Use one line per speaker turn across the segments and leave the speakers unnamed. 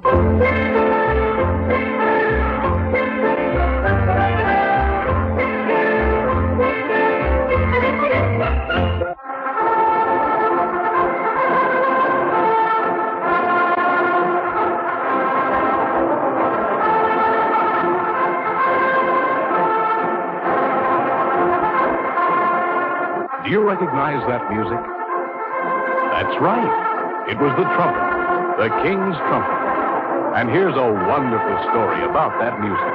Do you recognize that music? That's right. It was the trumpet, the king's trumpet. And here's a wonderful story about that music.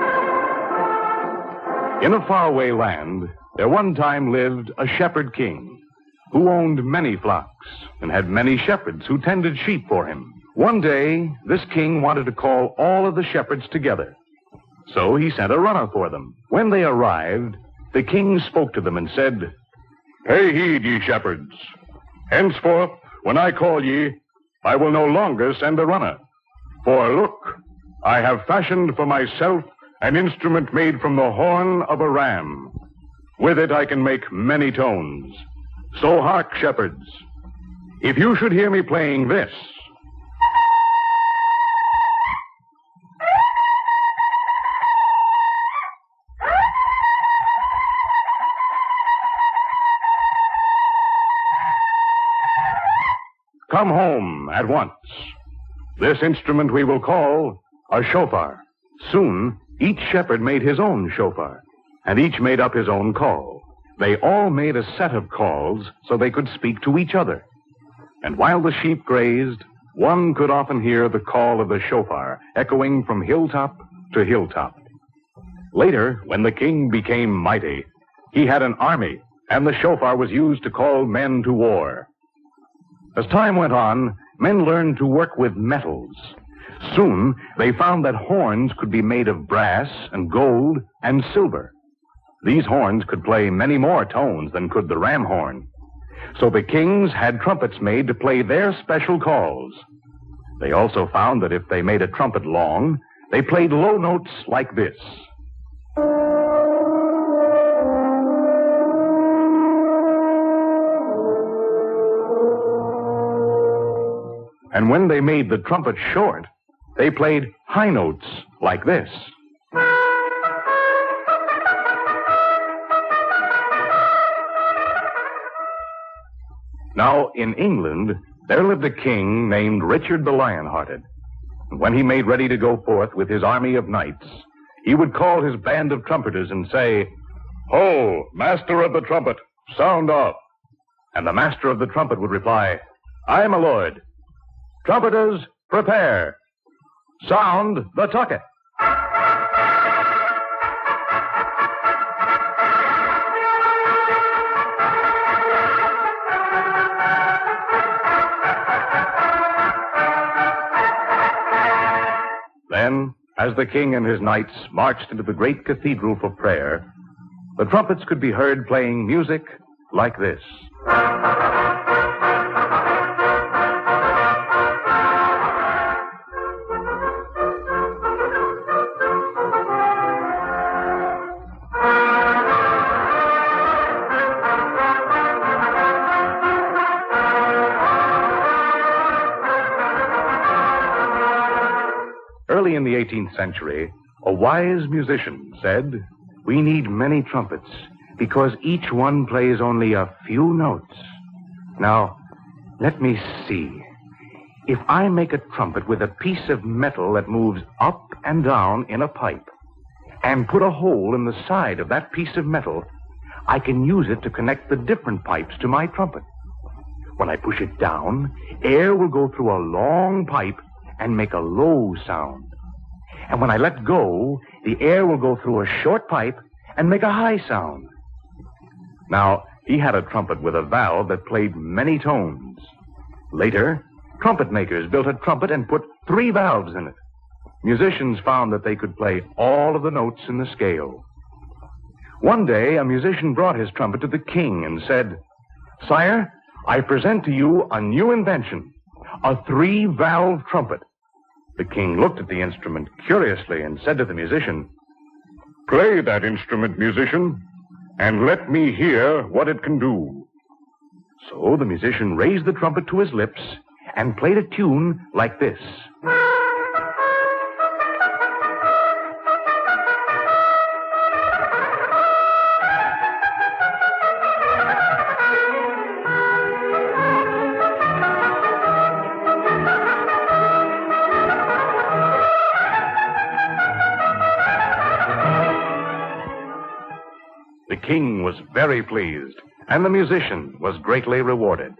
In a faraway land, there one time lived a shepherd king who owned many flocks and had many shepherds who tended sheep for him. One day, this king wanted to call all of the shepherds together. So he sent a runner for them. When they arrived, the king spoke to them and said, "Pay heed, ye shepherds. Henceforth, when I call ye, I will no longer send a runner. For look, I have fashioned for myself an instrument made from the horn of a ram. With it I can make many tones. So hark, shepherds. If you should hear me playing this..." "Come home at once. This instrument we will call a shofar." Soon, each shepherd made his own shofar, and each made up his own call. They all made a set of calls so they could speak to each other. And while the sheep grazed, one could often hear the call of the shofar echoing from hilltop to hilltop. Later, when the king became mighty, he had an army, and the shofar was used to call men to war. As time went on, men learned to work with metals. Soon, they found that horns could be made of brass and gold and silver. These horns could play many more tones than could the ram horn. So the kings had trumpets made to play their special calls. They also found that if they made a trumpet long, they played low notes like this. And when they made the trumpet short, they played high notes like this. Now, in England, there lived a king named Richard the Lionhearted. And when he made ready to go forth with his army of knights, he would call his band of trumpeters and say, "Ho, master of the trumpet, sound off." And the master of the trumpet would reply, "Aye, my lord. Trumpeters, prepare. Sound the tucket." Then, as the king and his knights marched into the great cathedral for prayer, the trumpets could be heard playing music like this. Early in the 18th century, a wise musician said, "We need many trumpets because each one plays only a few notes." Now, let me see. If I make a trumpet with a piece of metal that moves up and down in a pipe and put a hole in the side of that piece of metal, I can use it to connect the different pipes to my trumpet. When I push it down, air will go through a long pipe and make a low sound. And when I let go, the air will go through a short pipe and make a high sound. Now, he had a trumpet with a valve that played many tones. Later, trumpet makers built a trumpet and put 3 valves in it. Musicians found that they could play all of the notes in the scale. One day, a musician brought his trumpet to the king and said, "Sire, I present to you a new invention, a 3-valve trumpet." The king looked at the instrument curiously and said to the musician, "Play that instrument, musician, and let me hear what it can do." So the musician raised the trumpet to his lips and played a tune like this. The king was very pleased, and the musician was greatly rewarded.